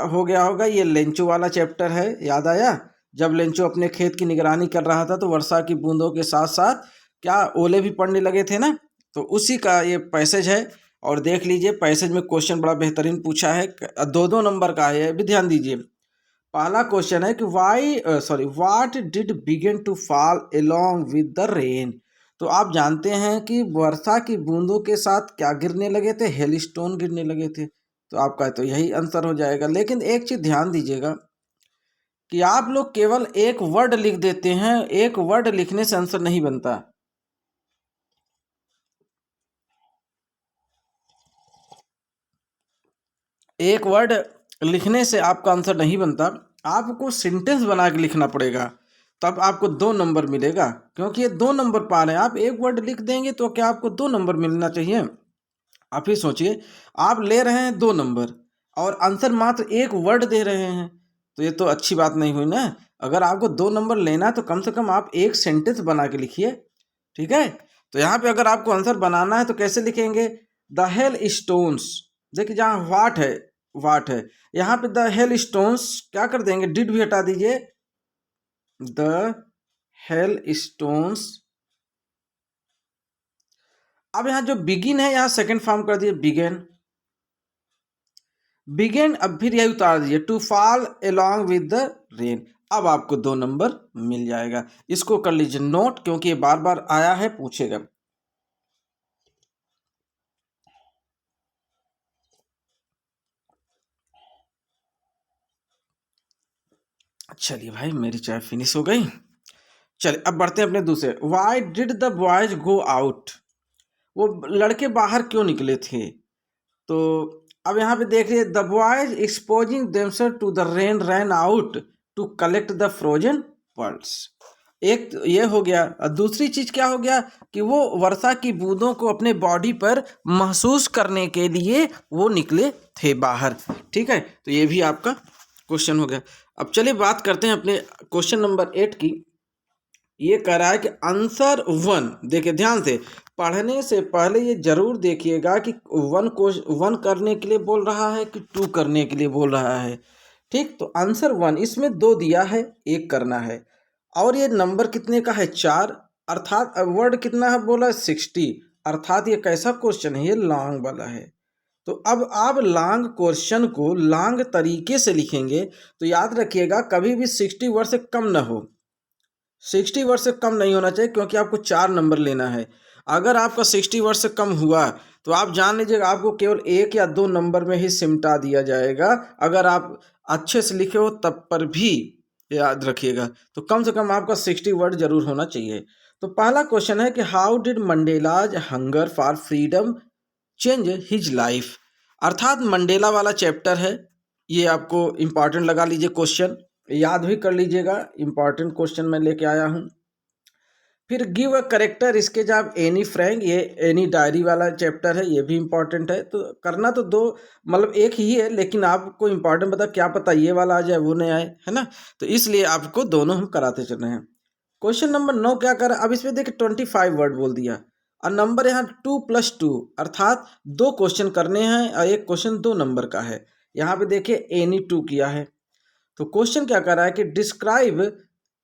हो गया होगा, ये लेंचो वाला चैप्टर है, याद आया? जब लेंचो अपने खेत की निगरानी कर रहा था तो वर्षा की बूंदों के साथ साथ क्या ओले भी पड़ने लगे थे ना, तो उसी का ये पैसेज है। और देख लीजिए पैसेज में क्वेश्चन बड़ा बेहतरीन पूछा है, दो दो नंबर का है, भी ध्यान दीजिए। पहला क्वेश्चन है कि what did begin to fall along with the rain. तो आप जानते हैं कि वर्षा की बूंदों के साथ क्या गिरने लगे थे? हेलस्टोन गिरने लगे थे। तो आपका तो यही आंसर हो जाएगा। लेकिन एक चीज ध्यान दीजिएगा कि आप लोग केवल एक वर्ड लिख देते हैं, एक वर्ड लिखने से आंसर नहीं बनता। एक वर्ड लिखने से आपका आंसर नहीं बनता, आपको सेंटेंस बना के लिखना पड़ेगा, तब आपको 2 नंबर मिलेगा। क्योंकि ये 2 नंबर पा रहे हैं, आप एक वर्ड लिख देंगे तो क्या आपको 2 नंबर मिलना चाहिए? आप ही सोचिए, आप ले रहे हैं 2 नंबर और आंसर मात्र एक वर्ड दे रहे हैं, तो ये तो अच्छी बात नहीं हुई ना। अगर आपको 2 नंबर लेना है तो कम से कम आप एक सेंटेंस बना के लिखिए, ठीक है? तो यहाँ पे अगर आपको आंसर बनाना है तो कैसे लिखेंगे? द हेल स्टोन्स, देखिए जहाँ वाट है, यहाँ पे द हेल स्टोन्स क्या कर देंगे? डिड भी हटा दीजिए, द हेल स्टोन्स। अब यहाँ जो बिगिन है यहाँ सेकंड फॉर्म कर दिए, बिगेन। अब फिर यही उतार दीजिए, to fall along with the rain. अब आपको 2 नंबर मिल जाएगा। इसको कर लीजिए नोट, क्योंकि ये बार बार आया है, पूछेगा। चलिए भाई, मेरी चाय फिनिश हो गई। चलिए अब बढ़ते हैं अपने दूसरे। Why did the boys go out, वो लड़के बाहर क्यों निकले थे? तो अब यहाँ पे देखिए, the boys exposing themselves to the rain ran out to collect the frozen pearls. एक तो ये हो गया, और दूसरी चीज क्या हो गया कि वो वर्षा की बूंदों को अपने बॉडी पर महसूस करने के लिए वो निकले थे बाहर, ठीक है? तो ये भी आपका क्वेश्चन हो गया। अब चलिए बात करते हैं अपने क्वेश्चन नंबर 8 की। ये कह रहा है कि आंसर 1, देखिए ध्यान से, पढ़ने से पहले ये जरूर देखिएगा कि 1 करने के लिए बोल रहा है कि 2 करने के लिए बोल रहा है, ठीक? तो आंसर 1, इसमें 2 दिया है, 1 करना है। और ये नंबर कितने का है? 4, अर्थात वर्ड कितना है बोला? 60, अर्थात ये कैसा क्वेश्चन है? ये लॉन्ग वाला है। तो अब आप लॉन्ग क्वेश्चन को लॉन्ग तरीके से लिखेंगे तो याद रखिएगा, कभी भी 60 वर्ड से कम ना हो, 60 वर्ड से कम नहीं होना चाहिए, क्योंकि आपको 4 नंबर लेना है। अगर आपका 60 वर्ड से कम हुआ तो आप जान लीजिएगा आपको केवल 1 या 2 नंबर में ही सिमटा दिया जाएगा। अगर आप अच्छे से लिखे हो तब पर भी याद रखिएगा, तो कम से कम आपका 60 वर्ड जरूर होना चाहिए। तो पहला क्वेश्चन है कि how did Mandela's hunger for freedom change his life, अर्थात मंडेला वाला चैप्टर है, ये आपको इम्पॉर्टेंट लगा लीजिए, क्वेश्चन याद भी कर लीजिएगा, इंपॉर्टेंट क्वेश्चन मैं लेके आया हूँ। फिर गिव अ करेक्टर, इसके जब एनी फ्रैंक, ये एनी डायरी वाला चैप्टर है, ये भी इंपॉर्टेंट है। तो करना तो 2 मतलब एक ही है, लेकिन आपको इंपॉर्टेंट बता, क्या पता ये वाला आ जाए वो नहीं आए, है ना? तो इसलिए आपको दोनों हम कराते चल रहे हैं। क्वेश्चन नंबर 9 क्या कर, अब इसमें देखिए 25 वर्ड बोल दिया, और नंबर यहाँ 2+2, अर्थात 2 क्वेश्चन करने हैं और एक क्वेश्चन 2 नंबर का है। यहाँ पे देखिए एनी 2 किया है। तो क्वेश्चन क्या कर रहा है कि describe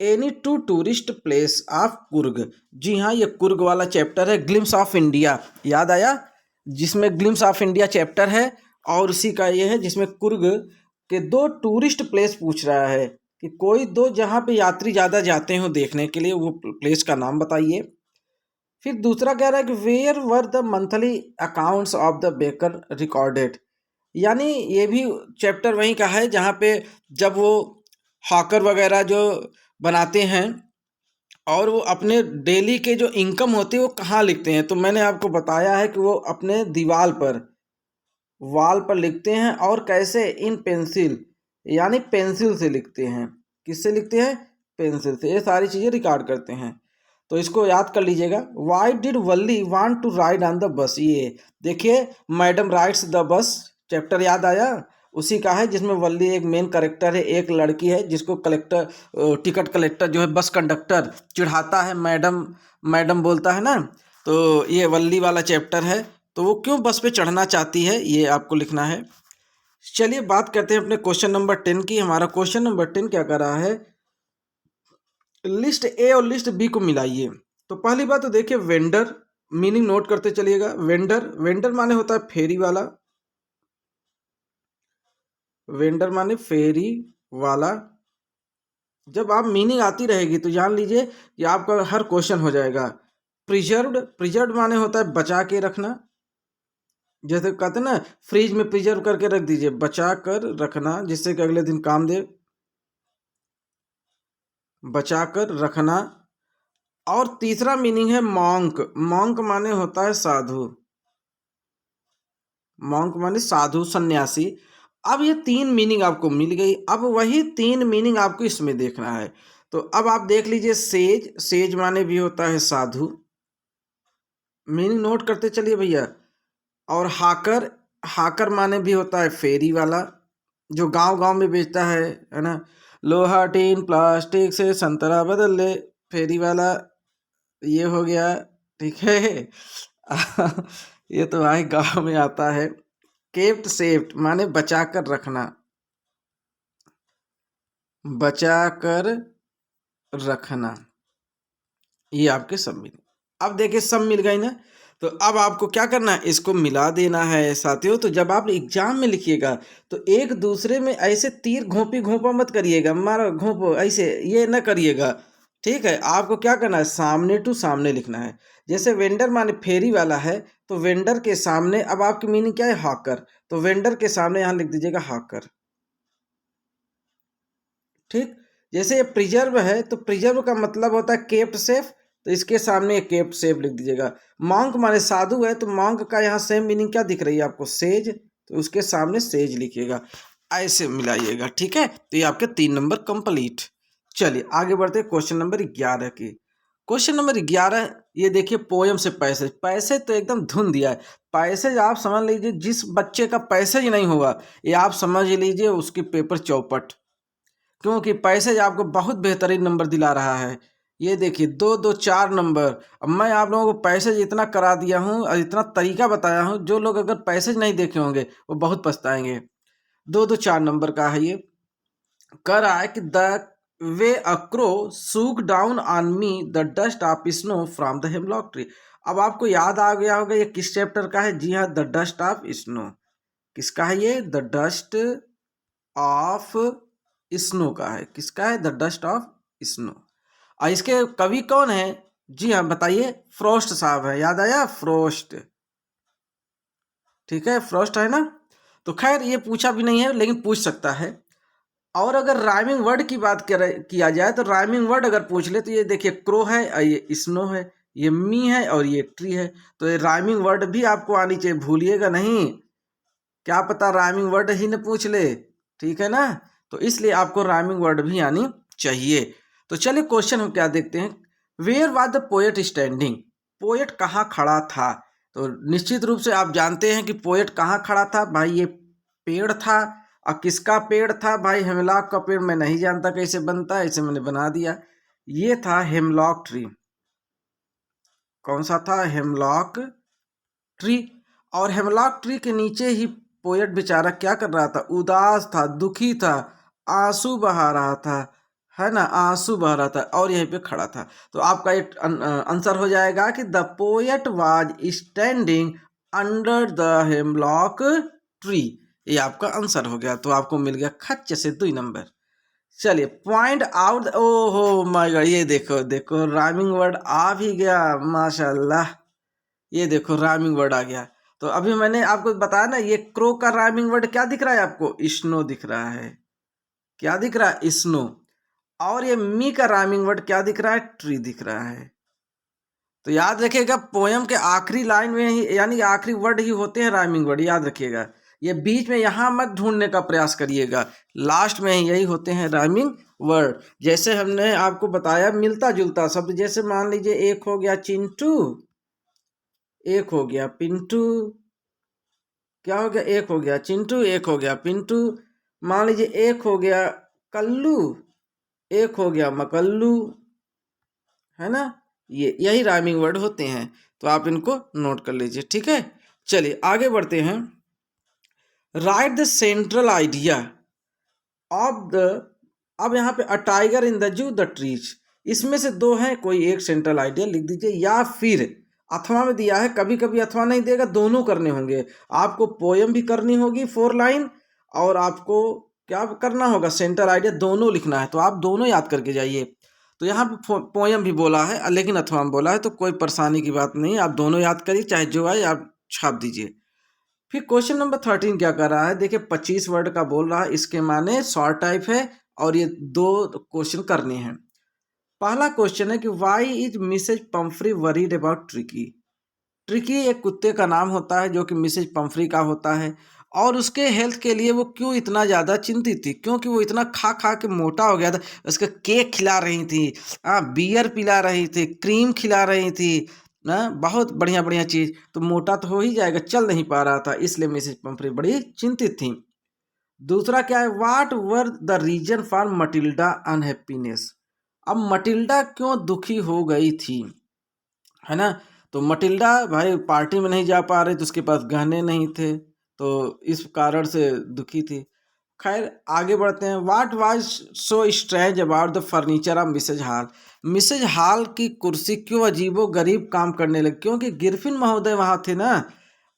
any 2 tourist place of Coorg. जी हाँ, ये कुर्ग वाला चैप्टर है, ग्लिम्स ऑफ इंडिया, याद आया? जिसमें ग्लिम्स ऑफ इंडिया चैप्टर है, और उसी का ये है जिसमें कुर्ग के 2 टूरिस्ट प्लेस पूछ रहा है कि कोई 2 जहाँ पे यात्री ज़्यादा जाते हो देखने के लिए, वो प्लेस का नाम बताइए। फिर दूसरा कह रहा है कि where were the monthly accounts of the baker recorded, यानी ये भी चैप्टर वहीं का है जहाँ पे जब वो हॉकर वगैरह जो बनाते हैं और वो अपने डेली के जो इनकम होती है वो कहाँ लिखते हैं। तो मैंने आपको बताया है कि वो अपने दीवार पर, वॉल पर लिखते हैं, और कैसे? इन पेंसिल, यानी पेंसिल से लिखते हैं। किससे लिखते हैं? पेंसिल से। ये सारी चीज़ें रिकॉर्ड करते हैं, तो इसको याद कर लीजिएगा। Why did Valli want to ride on the bus? ये देखिए, madam rides the bus chapter याद आया, उसी का है, जिसमें वल्ली एक मेन कैरेक्टर है, एक लड़की है जिसको कलेक्टर, टिकट कलेक्टर जो है बस कंडक्टर चिढ़ाता है, मैडम मैडम बोलता है ना, तो ये वल्ली वाला चैप्टर है। तो वो क्यों बस पे चढ़ना चाहती है, ये आपको लिखना है। चलिए बात करते हैं अपने क्वेश्चन नंबर 10 की। हमारा क्वेश्चन नंबर 10 क्या कर रहा है? लिस्ट ए और लिस्ट बी को मिलाइए। तो पहली बात तो देखिए, वेंडर, मीनिंग नोट करते चलिएगा। वेंडर, वेंडर माने होता है फेरी वाला, वेंडर माने फेरी वाला। जब आप मीनिंग आती रहेगी तो जान लीजिए कि आपका हर क्वेश्चन हो जाएगा। प्रिजर्व्ड, प्रिजर्व्ड माने होता है बचा के रखना, जैसे कहते हैं ना फ्रिज में प्रिजर्व करके रख दीजिए, बचा कर रखना जिससे कि अगले दिन काम दे, बचा कर रखना। और तीसरा मीनिंग है मॉन्क, मॉन्क माने होता है साधु, मॉन्क माने साधु सन्यासी। अब ये तीन मीनिंग आपको मिल गई, अब वही तीन मीनिंग आपको इसमें देखना है। तो अब आप देख लीजिए, सेज, सेज माने भी होता है साधु, मीनिंग नोट करते चलिए भैया। और हाकर, हाकर माने भी होता है फेरी वाला, जो गांव गांव में बेचता है ना, लोहा टीन प्लास्टिक से संतरा बदल ले, फेरी वाला, ये हो गया। ठीक है। ये तो भाई गांव में आता है। केप्ट सेफ्ट माने बचा कर रखना, बचा कर रखना, ये आपके सब मिल। अब देखिए सब मिल गई ना, तो अब आपको क्या करना है, इसको मिला देना है साथियों। तो जब आप एग्जाम में लिखिएगा तो एक दूसरे में ऐसे तीर घोंपी घोंपा मत करिएगा, मारो घोंपो ऐसे, ये न करिएगा। ठीक है, आपको क्या करना है, सामने टू सामने लिखना है। जैसे वेंडर माने फेरी वाला है, तो वेंडर के सामने, अब आपकी मीनिंग क्या है, हॉकर, तो वेंडर के सामने यहाँ लिख दीजिएगा हॉकर। ठीक, जैसे ये प्रिजर्व है, तो प्रिजर्व का मतलब होता है केप्ट सेफ, तो इसके सामने केप्ट सेफ लिख दीजिएगा। मॉन्क माने साधु है, तो मॉन्क का यहाँ सेम मीनिंग क्या दिख रही है आपको, सेज, तो उसके सामने सेज लिखिएगा, ऐसे मिलाइएगा। ठीक है, तो ये आपके 3 नंबर कंप्लीट। चलिए आगे बढ़ते हैं क्वेश्चन नंबर 11 की। क्वेश्चन नंबर 11, ये देखिए, पोयम से पैसेज, पैसेज तो एकदम धुन दिया है। पैसेज आप समझ लीजिए, जिस बच्चे का पैसेज नहीं होगा, ये आप समझ लीजिए उसकी पेपर चौपट, क्योंकि पैसेज आपको बहुत बेहतरीन नंबर दिला रहा है। ये देखिए, 2 2 4 नंबर। अब मैं आप लोगों को पैसेज इतना करा दिया हूँ और इतना तरीका बताया हूँ, जो लोग अगर पैसेज नहीं देखे होंगे वो बहुत पछताएंगे। 2 2 4 नंबर का है ये। कर रहा है कि the way a crow shook down on me the dust of snow from the hemlock tree. अब आपको याद आ गया होगा ये किस चैप्टर का है। जी हाँ, द डस्ट ऑफ स्नो। किसका है ये? द डस्ट ऑफ स्नो का है। किसका है? The dust of snow. और इसके कवि कौन है? जी हाँ बताइए, फ्रोस्ट साहब है। याद आया? फ्रोस्ट। ठीक है, फ्रोस्ट है ना। तो खैर ये पूछा भी नहीं है, लेकिन पूछ सकता है। और अगर राइमिंग वर्ड की बात किया जाए तो राइमिंग वर्ड अगर पूछ ले तो ये देखिए, क्रो है और ये स्नो है, ये मी है और ये ट्री है। तो ये राइमिंग वर्ड भी आपको आनी चाहिए, भूलिएगा नहीं। क्या पता राइमिंग वर्ड ही न पूछ ले। ठीक है ना, तो इसलिए आपको राइमिंग वर्ड भी आनी चाहिए। तो चलिए क्वेश्चन हम क्या देखते हैं। Where was the poet standing? Poet कहाँ खड़ा था? तो निश्चित रूप से आप जानते हैं कि पोएट कहाँ खड़ा था भाई, ये पेड़ था। और किसका पेड़ था भाई? हेमलॉक का पेड़। मैं नहीं जानता कैसे बनता है, इसे मैंने बना दिया। ये था हेमलॉक ट्री। कौन सा था? Hemlock tree. और हेमलॉक ट्री के नीचे ही पोएट बेचारा क्या कर रहा था? उदास था, दुखी था, आंसू बहा रहा था, है ना, आंसू बहा रहा था और यहीं पे खड़ा था। तो आपका एक आंसर हो जाएगा कि the poet was standing under the hemlock tree. ये आपका आंसर हो गया। तो आपको मिल गया खच्चे से 2 नंबर। चलिए पॉइंट आउट। ओहो माय गॉड, ये देखो देखो, राइमिंग वर्ड आ भी गया, माशाल्लाह। ये देखो राइमिंग वर्ड आ गया। तो अभी मैंने आपको बताया ना, ये क्रो का राइमिंग वर्ड क्या दिख रहा है आपको? स्नो दिख रहा है। क्या दिख रहा है? स्नो। और ये मी का राइमिंग वर्ड क्या दिख रहा है? ट्री दिख रहा है। तो याद रखिएगा, पोयम के आखिरी लाइन में ही, यानी आखिरी वर्ड ही होते हैं राइमिंग वर्ड, याद रखिएगा। ये बीच में यहाँ मत ढूंढने का प्रयास करिएगा, लास्ट में यही होते हैं राइमिंग वर्ड। जैसे हमने आपको बताया मिलता जुलता शब्द, जैसे मान लीजिए एक हो गया चिंटू, एक हो गया पिंटू, क्या हो गया, एक हो गया चिंटू, एक हो गया पिंटू। मान लीजिए एक हो गया कल्लू, एक हो गया मकल्लू, है ना। ये यही राइमिंग वर्ड होते हैं, तो आप इनको नोट कर लीजिए, ठीक है। चलिए आगे बढ़ते हैं। Right the central idea of the, अब यहाँ पे a tiger in the zoo the trees, इसमें से दो हैं, कोई एक सेंट्रल आइडिया लिख दीजिए, या फिर अथवा में दिया है, कभी कभी अथवा नहीं देगा, दोनों करने होंगे। आपको पोयम भी करनी होगी 4 लाइन, और आपको क्या करना होगा, सेंट्रल आइडिया, दोनों लिखना है। तो आप दोनों याद करके जाइए। तो यहाँ पे पोयम भी बोला है लेकिन अथवा में बोला है, तो कोई परेशानी की बात नहीं, आप दोनों याद करिए, चाहे जो आए आप छाप दीजिए। फिर क्वेश्चन नंबर 13 क्या कर रहा है, देखिए 25 वर्ड का बोल रहा है, इसके माने शॉर्ट टाइप है और ये 2 क्वेश्चन करने हैं। पहला क्वेश्चन है कि why is Mrs Pumphrey worried about Tricki. Tricki एक कुत्ते का नाम होता है जो कि मिसेज पंफ्री का होता है, और उसके हेल्थ के लिए वो क्यों इतना ज़्यादा चिंतित थी, क्योंकि वो इतना खा खा के मोटा हो गया था। उसके केक खिला रही थी, बियर पिला रही थी, क्रीम खिला रही थी, बहुत बढ़िया बढ़िया चीज़, तो मोटा तो हो ही जाएगा, चल नहीं पा रहा था, इसलिए मिसेज पंफ्री बड़ी चिंतित थी। दूसरा क्या है, what were the reason for Matilda unhappiness. अब मटिल्डा क्यों दुखी हो गई थी, है ना। तो मटिल्डा भाई पार्टी में नहीं जा पा रही, तो उसके पास गहने नहीं थे, तो इस कारण से दुखी थी। खैर आगे बढ़ते हैं। What was so strange about the furniture of Mrs Hall. Mrs Hall की कुर्सी क्यों अजीबो गरीब काम करने लगी, क्योंकि गिरफिन महोदय वहाँ थे ना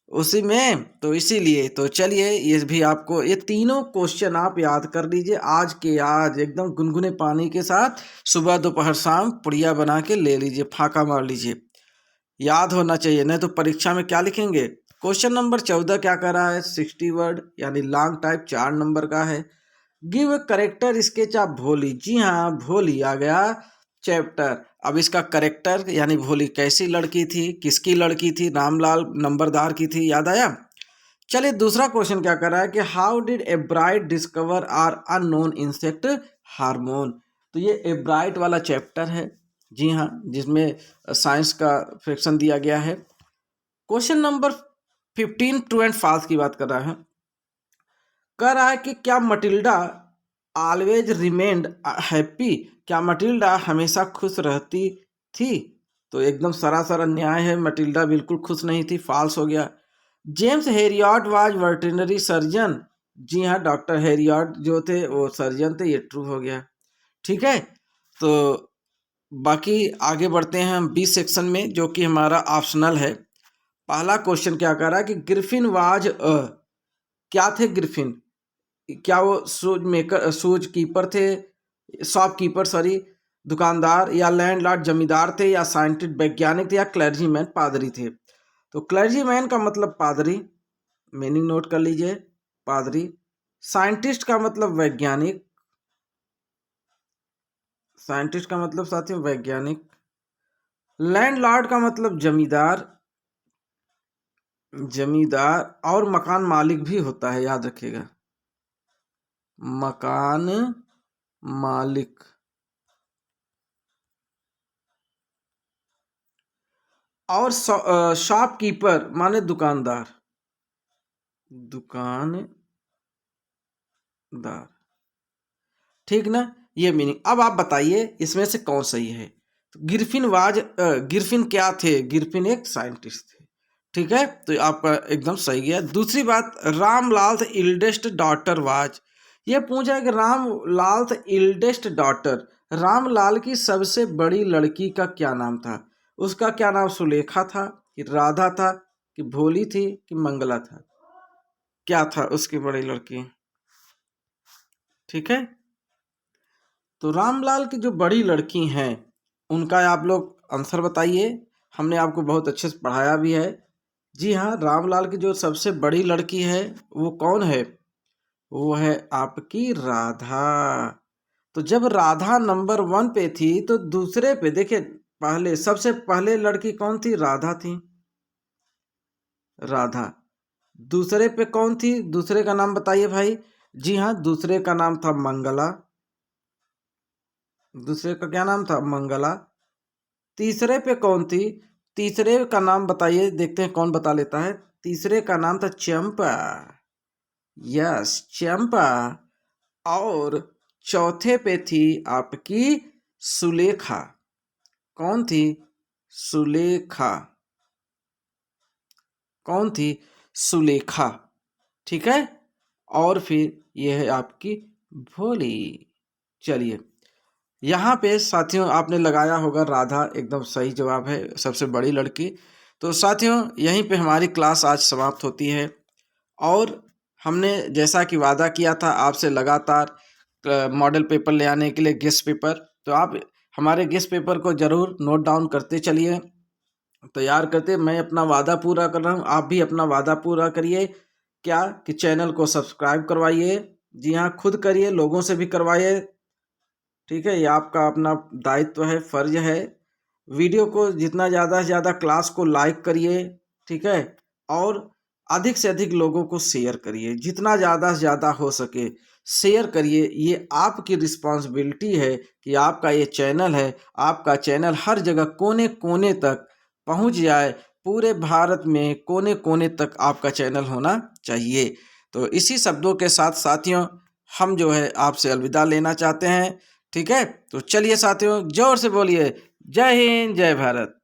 उसी में, तो इसीलिए। तो चलिए ये भी आपको, ये तीनों क्वेश्चन आप याद कर लीजिए, आज के आज एकदम गुनगुने पानी के साथ सुबह दोपहर शाम पुड़िया बना के ले लीजिए, फाका मार लीजिए, याद होना चाहिए, नहीं तो परीक्षा में क्या लिखेंगे। क्वेश्चन नंबर 14 क्या कर रहा है, 60 वर्ड यानी लॉन्ग टाइप, 4 नंबर का है। Give a character sketch of भोली। जी हाँ, भोली आ गया चैप्टर। अब इसका करेक्टर यानी भोली कैसी लड़की थी, किसकी लड़की थी, रामलाल नंबरदार की थी, याद आया। चलिए दूसरा क्वेश्चन क्या कर रहा है कि how did Ebright discover an unknown insect hormone. तो ये एब्राइट वाला चैप्टर है, जी हाँ, जिसमें साइंस का फ्रैक्शन दिया गया है। Question number 15 true and false की बात कर रहा है। कह रहा है कि क्या मटिल्डा ऑलवेज रिमेन्ड हैप्पी, क्या मटिल्डा हमेशा खुश रहती थी। तो एकदम सरासर अन्याय है, मटिल्डा बिल्कुल खुश नहीं थी, फॉल्स हो गया। James Herriot was veterinary surgeon. जी हाँ, डॉक्टर हेरियट जो थे वो सर्जन थे, ये ट्रू हो गया, ठीक है। तो बाकी आगे बढ़ते हैं हम बी सेक्शन में, जो कि हमारा ऑप्शनल है। पहला क्वेश्चन क्या कर रहा है कि ग्रिफिन वाज क्या थे ग्रिफिन, क्या वो शूज मेकर, शूज कीपर थे, शॉपकीपर सॉरी, दुकानदार, या लैंडलॉर्ड जमींदार थे, या साइंटिस्ट वैज्ञानिक थे, या क्लर्जीमैन पादरी थे। तो क्लर्जीमैन का मतलब पादरी, मीनिंग नोट कर लीजिए, पादरी। साइंटिस्ट का मतलब वैज्ञानिक, साइंटिस्ट का मतलब साथियों वैज्ञानिक। लैंडलॉर्ड का मतलब जमींदार, जमींदार, और मकान मालिक भी होता है, याद रखिएगा, मकान मालिक। और शॉपकीपर माने दुकानदार, दुकानदार, ठीक ना, ये मीनिंग। अब आप बताइए इसमें से कौन सही है। तो गिरफिन वाज, गिरफिन क्या थे, गिरफिन एक साइंटिस्ट थे, ठीक है, तो आपका एकदम सही गया। दूसरी बात, रामलाल इल्डेस्ट डॉटर वाज, ये पूछा है कि रामलाल इल्डेस्ट डॉटर, रामलाल की सबसे बड़ी लड़की का क्या नाम था। उसका क्या नाम सुलेखा था, कि राधा था, कि भोली थी, कि मंगला था, क्या था उसकी बड़ी लड़की, ठीक है। तो रामलाल की जो बड़ी लड़की हैं उनका आप लोग आंसर बताइए, हमने आपको बहुत अच्छे से पढ़ाया भी है। जी हाँ, रामलाल की जो सबसे बड़ी लड़की है वो कौन है, वो है आपकी राधा। तो जब राधा नंबर 1 पे थी तो दूसरे पे देखिए, पहले सबसे पहले लड़की कौन थी, राधा थी, राधा। दूसरे पे कौन थी, दूसरे का नाम बताइए भाई। जी हाँ, दूसरे का नाम था मंगला। दूसरे का क्या नाम था, मंगला। तीसरे पे कौन थी, तीसरे का नाम बताइए, देखते हैं कौन बता लेता है। तीसरे का नाम था चंपा। यस, चंपा। और चौथे पे थी आपकी सुलेखा। कौन थी, सुलेखा। कौन थी, सुलेखा। ठीक है। और फिर यह है आपकी भोली। चलिए, यहाँ पे साथियों आपने लगाया होगा राधा, एकदम सही जवाब है, सबसे बड़ी लड़की। तो साथियों यहीं पे हमारी क्लास आज समाप्त होती है। और हमने जैसा कि वादा किया था आपसे लगातार मॉडल पेपर ले आने के लिए, गेस्ट पेपर, तो आप हमारे गेस्ट पेपर को ज़रूर नोट डाउन करते चलिए, तैयार करते। मैं अपना वादा पूरा कर रहा हूँ, आप भी अपना वादा पूरा करिए। क्या कि चैनल को सब्सक्राइब करवाइए। जी हाँ, खुद करिए, लोगों से भी करवाइए। ठीक है, ये आपका अपना दायित्व है, फर्ज है। वीडियो को जितना ज़्यादा से ज़्यादा क्लास को लाइक करिए। ठीक है। और अधिक से अधिक लोगों को शेयर करिए, जितना ज़्यादा से ज़्यादा हो सके शेयर करिए। ये आपकी रिस्पॉन्सिबिलिटी है कि आपका ये चैनल है, आपका चैनल हर जगह कोने कोने तक पहुंच जाए। पूरे भारत में कोने कोने तक आपका चैनल होना चाहिए। तो इसी शब्दों के साथ साथियों हम जो है आपसे अलविदा लेना चाहते हैं। ठीक है, तो चलिए साथियों, जोर से बोलिए, जय हिंद जय भारत।